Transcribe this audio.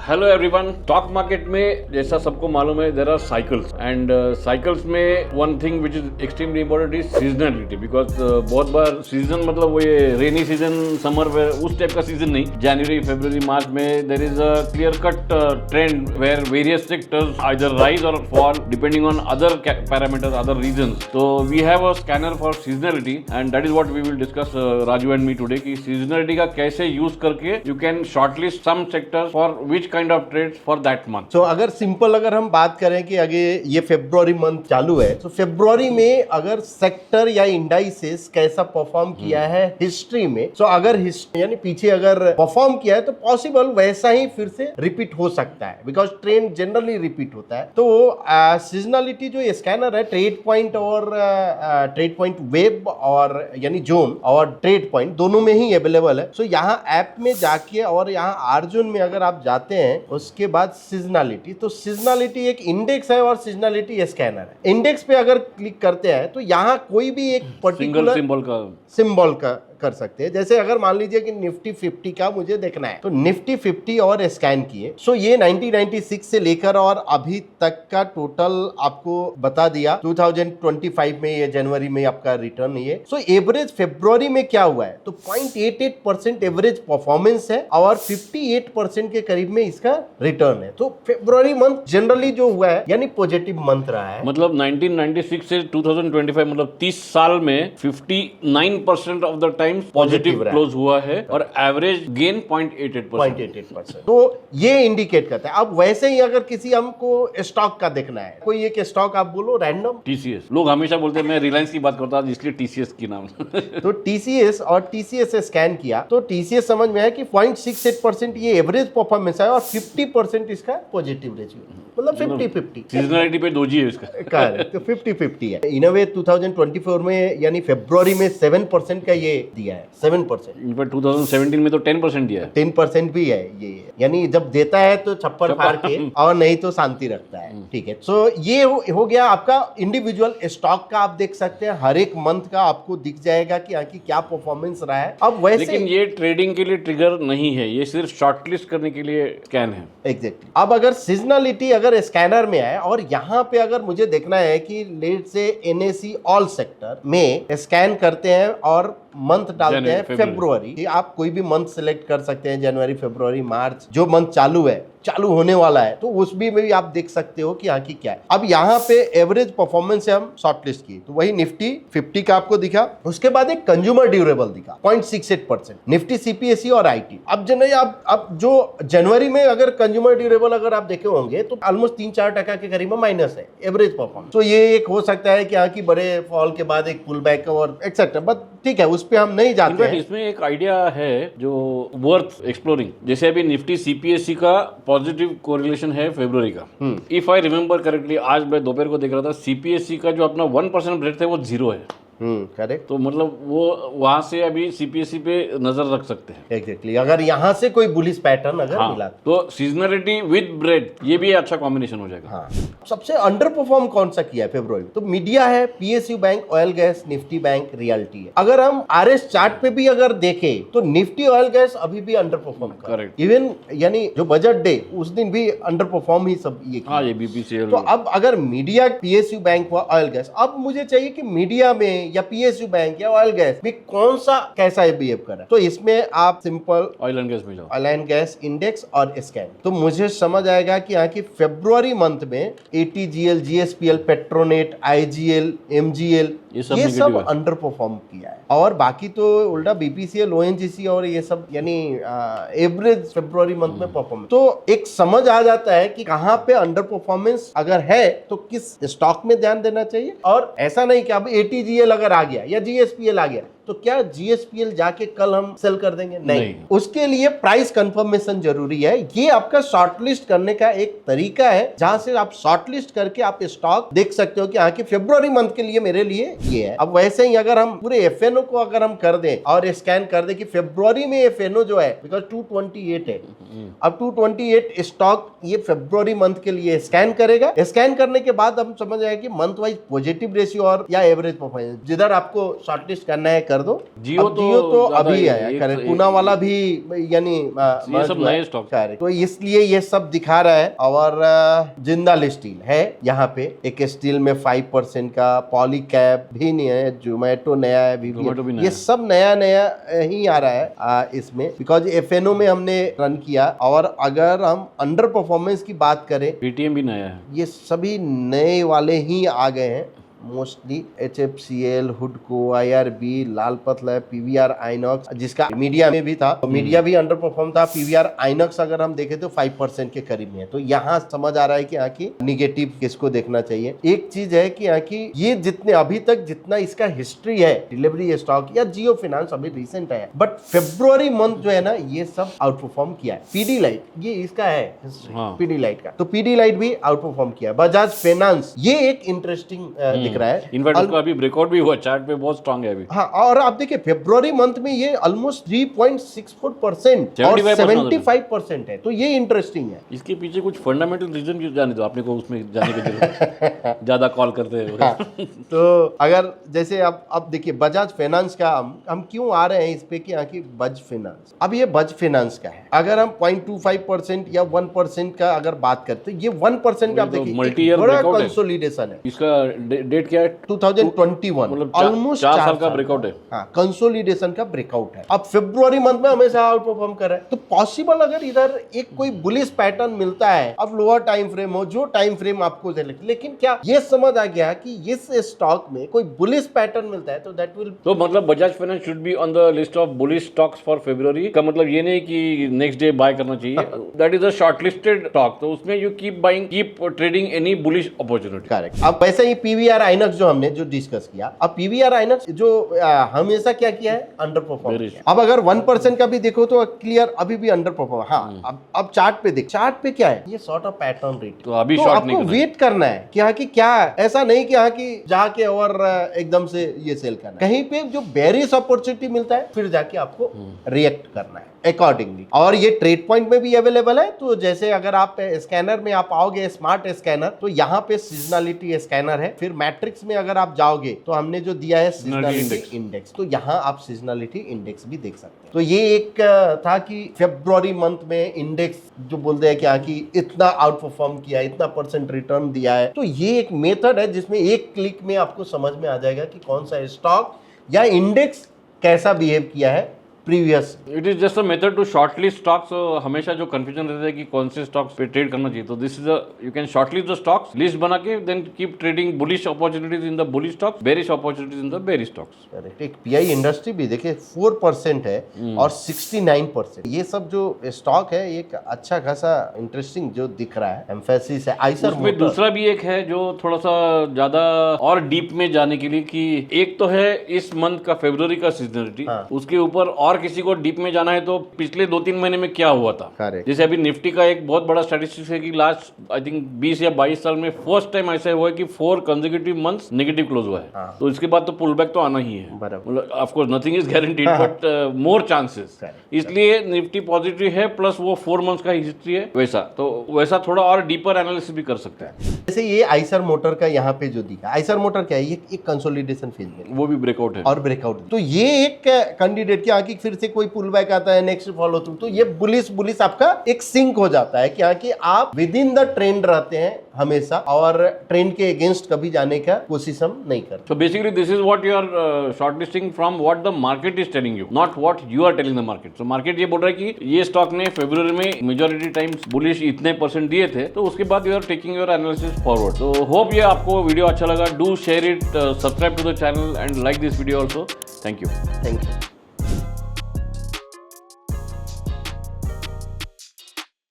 Hello everyone. Stock market में जैसा सबको मालूम है there are cycles and cycles में one thing which is extremely important is seasonality. Because बहुत बार सीजन मतलब वो ये रेनी सीजन समर उस टाइप का सीजन नहीं, जनवरी फरवरी मार्च में there is a clear cut trend where various sectors either rise और fall depending on other parameters other reasons. तो we have a scanner for seasonality and that is what we will discuss Raju and me today कि seasonality का कैसे use करके you can shortlist some sectors for which kind of trades for that month. तो अगर simple अगर हम बात करें कि अगे ये फरवरी मंथ चालू है तो फरवरी में अगर सेक्टर या इंडाइसेस कैसा परफॉर्म किया है हिस्ट्री में, तो अगर यानी पीछे अगर परफॉर्म किया है तो पॉसिबल वैसा ही फिर से रिपीट हो सकता है, बिकॉज ट्रेंड जनरली रिपीट होता है। तो सीजनलिटी जो स्कैनर है ट्रेड पॉइंट और ट्रेड पॉइंट वेब और यानी जोन और ट्रेड पॉइंट दोनों में ही अवेलेबल है। सो यहाँ ऐप में जाके और यहाँ आर्जन में अगर आप जाते हैं उसके बाद सीजनलिटी, तो सीजनलिटी एक इंडेक्स है और सीजनलिटी स्कैनर है। इंडेक्स पे अगर क्लिक करते हैं तो यहाँ कोई भी एक पर्टिकुलर सिंबल का कर सकते हैं। जैसे अगर मान लीजिए कि निफ्टी 50 का मुझे देखना है तो निफ्टी 50 और स्कैन किए, सो ये 1996 से लेकर और अभी तक का टोटल आपको बता दिया। 2025 में ये जनवरी में आपका रिटर्न ये। सो एवरेज फरवरी में क्या हुआ है तो 0.88% एवरेज परफॉर्मेंस है और 58% के करीब में इसका रिटर्न है। तो फरवरी मंथ जनरली जो हुआ है यानी पॉजिटिव मंथ रहा है। मतलब 1996 से 2025 मतलब 30 साल में 59% ऑफ द पॉजिटिव क्लोज हुआ है और एवरेज गेन 0.88%। तो ये इंडिकेट करता है। अब वैसे ही अगर किसी हमको स्टॉक का देखना है, कोई एक स्टॉक आप बोलो रैंडम, टीसीएस। लोग हमेशा बोलते हैं मैं रिलायंस की बात करता हूं इसलिए टीसीएस की नाम तो टीसीएस और टीसीएस स्कैन किया तो टीसीएस समझ में आया कि 0.68% ये एवरेज परफॉर्मेंस है और 50% इसका पॉजिटिव रेशियो, मतलब 50-50। सीजनलिटी पे 2G है इसका। करेक्ट, तो 50-50 है। इन अ वे 2024 में यानी फरवरी में 7% का ये दिया है, 7%। 2017 में तो 10% दिया है, 10% भी है ये, यानी जब देता है तो छप्पर फाड़ के और नहीं तो शांति रखता है। ठीक है, तो ये हो गया आपका इंडिविजुअल स्टॉक का। आप देख सकते हैं हर एक मंथ का आपको दिख जाएगा कि यहाँ की क्या परफॉर्मेंस रहा है। अब वैसे लेकिन ये ट्रेडिंग के लिए ट्रिगर नहीं है, ये सिर्फ शॉर्टलिस्ट करने के लिए स्कैन है। एग्जैक्टली। अब अगर सीजनलिटी अगर स्कैनर में है और यहाँ पे अगर मुझे देखना है कि लेट से NSE ऑल सेक्टर में स्कैन करते हैं और मंथ डालते हैं फरवरी, आप कोई भी मंथ सिलेक्ट कर सकते हैं, जनवरी फरवरी मार्च जो मंथ चालू होने वाला है, तो उसमें भी आप देख सकते हो कि यहाँ की क्या है। अब यहाँ पे एवरेज परफॉर्मेंस है हम शॉर्टलिस्ट की, तो वही निफ्टी 50 का आपको दिखा। उसके बाद एक कंज्यूमर ड्यूरेबल दिखा 0.68%, निफ्टी CPSE और IT। अब जो जनवरी में अगर कंज्यूमर ड्यूरेबल अगर आप देखे होंगे तो ऑलमोस्ट 3-4% के करीब में माइनस है एवरेज परफॉर्मेंस। तो ये एक हो सकता है कि यहाँ की बड़े फॉल के बाद एक पुल बैक और एक्सेट्रा, बट ठीक है उस पे हम नहीं जाते हैं। इसमें एक आइडिया है जो वर्थ एक्सप्लोरिंग। जैसे अभी निफ्टी CPSE का पॉजिटिव कोरिलेशन है फरवरी का। इफ आई रिमेंबर करेक्टली, आज मैं दोपहर को देख रहा था, CPSE का जो अपना 1% ब्रेथ है वो 0 है। करेक्ट। तो मतलब वो वहां से अभी CPSE पे नजर रख सकते हैं। एग्जैक्टली, अगर यहाँ से कोई बुलिश पैटर्न अगर मिला तो सीजनलिटी विद ब्रेथ ये भी अच्छा कॉम्बिनेशन हो जाएगा। हाँ। सबसे अंडर परफॉर्म कौन सा किया है फरवरी में? तो मीडिया है, PSU bank, oil gas, Nifty bank, realty है। अगर हम RS चार्ट पे भी अगर देखें तो निफ्टी ऑयल गैस अभी भी अंडर परफॉर्म कर रहा है। इवन यानी जो बजट डे उस दिन भी अंडर परफॉर्म ही सब ये हाँ, ये BPCL। तो अब अगर मीडिया, PSU बैंक व ऑयल गैस, अब मुझे चाहिए कि मीडिया में या PSU बैंक या ऑयल गैस में कौन सा कैसा बिहेव कर रहा है। तो इसमें आप सिंपल ऑयल एंड गैस में जाओ, ऑयल एंड गैस इंडेक्स और स्कैन, तो मुझे समझ आएगा कि यहाँ की फरवरी मंथ में ATGL, GSPL, Petronet, IGL, MGL ये सब अंडर परफॉर्म किया है। और बाकी तो उल्टा BPCL, ONGC और ये सब यानी एवरेज फरवरी मंथ में परफॉर्मेंस। तो एक समझ आ जाता है कि कहाँ पे अंडर परफॉर्मेंस अगर है तो किस स्टॉक में ध्यान देना चाहिए। और ऐसा नहीं कि अब ATGL अगर आ गया या GSPL आ गया तो क्या GSPL जाके कल हम सेल कर देंगे? नहीं। उसके लिए प्राइस कंफर्मेशन जरूरी है। ये आपका शॉर्टलिस्ट करने का एक तरीका है जहां से आप शॉर्टलिस्ट करके आप स्टॉक देख सकते हो कि हाँ कि फरवरी मंथ के लिए मेरे लिए ये है। अब वैसे ही अगर हम पूरे FNO को अगर हम कर दें और स्कैन कर दें कि फरवरी में FNO जो है बिकॉज 228 है, अब 228 स्टॉक ये फरवरी मंथ के लिए स्कैन करेगा। स्कैन करने के बाद हम समझ आए कि मंथ वाइज पॉजिटिव रेशियो और या एवरेज परफॉर्मेंस जिधर आपको शॉर्टलिस्ट करना है कर दो। जियो अब जियो तो ज्यादा अभी ही आया, एक- करेक्ट, एक- पूना वाला भी यानी ये सब नए स्टॉक। करेक्ट, तो इसलिए ये सब दिखा रहा है। और जिंदाल स्टील है यहाँ पे, एक स्टील में 5% का, पॉलीकैब भी नहीं है, जोमेटो नया है, Zomato भी नया ये है। सब नया नया ही आ रहा है इसमें, बिकॉज एफएनओ में हमने रन किया। और अगर हम अंडर परफॉर्मेंस की बात करें, पेटीएम भी नया है। ये सभी नए वाले ही आ गए हैं मोस्टली। HFCL, हुडको, IRB, लाल पथला, PVR आइनॉक्स, जिसका मीडिया में भी था, तो मीडिया भी अंडर परफॉर्म था। PVR आइनॉक्स अगर हम देखें तो 5% के करीब में है। तो यहाँ समझ आ रहा है कि यहाँ की निगेटिव किसको देखना चाहिए। एक चीज है कि यहाँ की ये जितने अभी तक जितना इसका हिस्ट्री है, डिलीवरी स्टॉक या जियो फाइनेंस अभी रिसेंट है, बट फेब्रुअरी मंथ जो है ना, ये सब आउट परफॉर्म किया है। PD लाइट ये इसका है हिस्ट्री, हाँ। PD लाइट का, तो PD लाइट भी आउट परफॉर्म किया है। बजाज फाइनेंस ये एक इंटरेस्टिंग दिख रहा है। इनफैक्ट उसका अभी ब्रेकआउट भी हुआ, चार्ट पे बहुत स्ट्रांग है अभी। हाँ, और आप देखिए फेब्रुवरी मंथ में ये ऑलमोस्ट 3.64% और 75% है, तो ये इंटरेस्टिंग है। इसके पीछे कुछ फंडामेंटल रीजन भी जाने दो, आपने को उसमें जाने की जरूरत ज्यादा कॉल करते हैं। हाँ, तो अगर जैसे अब देखिए बजाज फाइनेंस का हम क्यों आ रहे हैं इस पे कि यहाँ की बज फाइनेंस, अब ये बज फाइनेंस का है। अगर हम 0.25% या 1% का अगर बात करते हैं, ये 1% का आप तो देखिए multi-year एक बड़ा breakout है। कंसोलिडेशन है। इसका डेट क्या है? 2021, मतलब ऑलमोस्ट 4 साल का ब्रेकआउट है। हाँ, कंसोलिडेशन का ब्रेकआउट है। अब फरवरी मंथ में हमेशा आउट परफॉर्म कर रहा है, तो पॉसिबल अगर इधर एक कोई बुलिश पैटर्न मिलता है, अब लोअर टाइम फ्रेम हो, जो टाइम फ्रेम आपको दे, लेकिन क्या ये समझ आ गया कि इस स्टॉक में कोई बुलिश पैटर्न मिलता है तो दैट विल, तो मतलब Bajaj finance should be on the list of bullish stocks for फरवरी का मतलब ये नहीं कि नेक्स्ट डे बाय करना चाहिए, that is a shortlisted stock, तो उसमें you keep buying, keep trading any bullish opportunity. Correct. अब वैसे ही PVR आइनॉक्स जो हमने जो डिस्कस किया, अब PVR आइनॉक्स जो हमेशा क्या किया है, अंडर परफॉर्म किया। अब अगर 1% का भी देखो तो क्लियर अभी भी अंडर परफॉर्म। हाँ, अब चार्ट पे देख, चार्ट पे क्या है, ये सॉर्ट ऑफ पैटर्न रेट, तो अभी तो शॉर्ट आपको नहीं करना। वेट करना है कि यहाँ की क्या है, ऐसा नहीं कि यहाँ की जाके और एकदम से ये सेल करना है। कहीं पे जो बेरिश अपॉर्चुनिटी मिलता है फिर जाके आपको रिएक्ट करना है अकॉर्डिंगली। और ये ट्रेड पॉइंट में भी अवेलेबल है, तो जैसे अगर आप स्कैनर में आप आओगे, स्मार्ट स्कैनर, तो यहाँ पे सीजनलिटी स्कैनर है। फिर मैट्रिक्स में अगर आप जाओगे तो हमने जो दिया है सीजनलिटी इंडेक्स, तो यहाँ आप सीजनलिटी इंडेक्स भी देख सकते हैं। तो ये एक था कि फरवरी मंथ में इंडेक्स जो बोलते हैं कि हाँ की इतना आउट परफॉर्म किया, इतना % रिटर्न दिया है, तो ये एक मेथड है जिसमें एक क्लिक में आपको समझ में आ जाएगा कि कौन सा स्टॉक या इंडेक्स कैसा बिहेव किया है previous. It is just a method to shortlist stocks. हमेशा जो कंफ्यूजन रहता है कि कौन से स्टॉक्स पे ट्रेड करना चाहिए, तो this is a, you can shortlist the stocks, list बना के then keep trading bullish opportunities in the bullish stocks, bearish opportunities in the bearish stocks. Correct. एक PI इंडस्ट्री भी देखिए 4% है और 69%, ये सब जो स्टॉक है एक अच्छा खासा इंटरेस्टिंग जो दिख रहा है, एम्फेसिस है। आइसर उसमें दूसरा भी एक है जो थोड़ा सा ज्यादा और डीप में जाने के लिए, कि एक तो है इस मंथ का फरवरी का सीजनलिटी, उसके ऊपर और किसी को डीप में जाना है तो पिछले 2-3 महीने में क्या हुआ था। Correct. जैसे अभी निफ्टी का एक बहुत बड़ा स्टैटिस्टिक्स है कि लास्ट आई थिंक 20 या 22 साल में फर्स्ट टाइम ऐसा हुआ है कि 4 कंसेक्यूटिव मंथ्स नेगेटिव क्लोज हुआ है। तो इसके बाद तो पुल बैक तो आना ही है। मतलब of course nothing is guaranteed, but more chances, इसलिए निफ्टी पॉजिटिव है, प्लस वो 4 मंथ्स का हिस्ट्री है वैसा, तो वैसा थोड़ा और डीपर एनालिसिस भी कर सकते हैं। जैसे ये आइसर मोटर का यहाँ पे जो दिखा, आइसर मोटर क्या है, ये एक कंसोलिडेशन फेज में, वो भी ब्रेकआउट है और ब्रेकआउट, तो ये एक कैंडिडेट की आगे फिर से कोई पुल बैक आता है, नेक्स्ट फॉलो थ्रू, तो ये बुलिश आपका एक सिंक हो जाता है कि आगे आप विद इन द ट्रेंड रहते हैं हमेशा, और ट्रेंड के अगेंस्ट कभी जाने का कोशिश हम नहीं करते। So basically this is what you are shortlisting from what the market is telling you, not what you are telling the market. So market ये बोल रहा है कि ये स्टॉक ने फरवरी में मेजॉरिटी टाइम्स बुलिश इतने % दिए थे, तो उसके बाद you are taking your analysis forward. So hope ये आपको वीडियो अच्छा लगा. Do share it, subscribe to the channel and like this video also. Thank you. Thank you.